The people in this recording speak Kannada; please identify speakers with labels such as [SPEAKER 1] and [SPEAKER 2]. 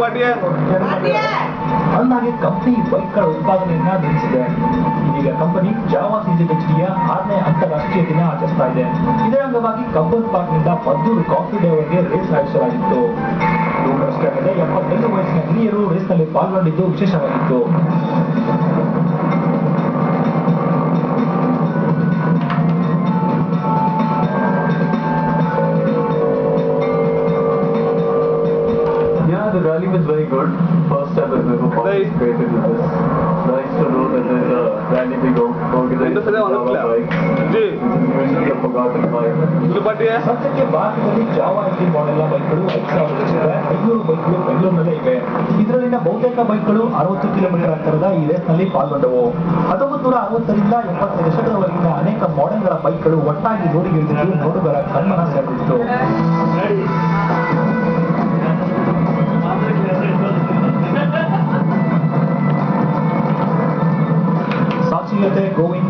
[SPEAKER 1] ಪಾಂಡ್ಯ
[SPEAKER 2] ಅಂದಾಗೆ ಕಂಪನಿ ಬೈಕ್ಗಳ ಉತ್ಪಾದನೆಯನ್ನ ನಿಲ್ಲಿಸಿದೆ. ಇದೀಗ ಕಂಪನಿ ಜಾವಾ CZHD 6ನೇ ಅಂತಾರಾಷ್ಟ್ರೀಯ ದಿನ ಆಚರಿಸ್ತಾ ಇದೆ. ಇದರ ಅಂಗವಾಗಿ ಕಬ್ಬನ್ ಪಾರ್ಕ್ನಿಂದ ಮದ್ದೂರು ಕಾಫಿ ಡೇ ವರೆಗೆ ರೇಸ್ ಆಯೋಜಿಸಲಾಗಿತ್ತು. ಅಷ್ಟೇ ಅಲ್ಲದೆ 75 ವಯಸ್ಸಿನ ಹಿರಿಯರು ರೇಸ್ನಲ್ಲಿ ಪಾಲ್ಗೊಂಡಿದ್ದು ವಿಶೇಷವಾಗಿತ್ತು.
[SPEAKER 3] The rally was very good. First time I've ever participated in this. Nice to know that there's a rally being organized with Java bike. Usually a forgotten bike.
[SPEAKER 2] ಸದ್ಯಕ್ಕೆ ಭಾರತದಲ್ಲಿ ಜಾವಾ ಎಂಜಿನ್ ಮಾಡೆಲ್ ಬೈಕ್ಗಳು 5,500 ಬೈಕ್ಗಳು ಬೆಂಗಳೂರಿನಲ್ಲೇ ಇವೆ. ಇದರಲ್ಲಿನ ಬಹುತೇಕ ಬೈಕ್ಗಳು 60 ಕಿಲೋಮೀಟರ್ ಅಂತರದ ಈ ರೇಸ್ನಲ್ಲಿ ಪಾಲ್ಗೊಂಡವು. 1960ರಿಂದ 70 ದಶಕದವರೆಗಿನ ಅನೇಕ ಮಾಡೆಲ್ಗಳ ಬೈಕ್ಗಳು ಒಟ್ಟಾಗಿ ರೋಡಿಗಿಳಿದಿದ್ದು ನೋಡುಗರ ಕಣ್ಮನ ಸೆಳೆದಿತ್ತು. ಸಾಕ್ಷಿ ಜೊತೆ ಗೋವಿಂದ್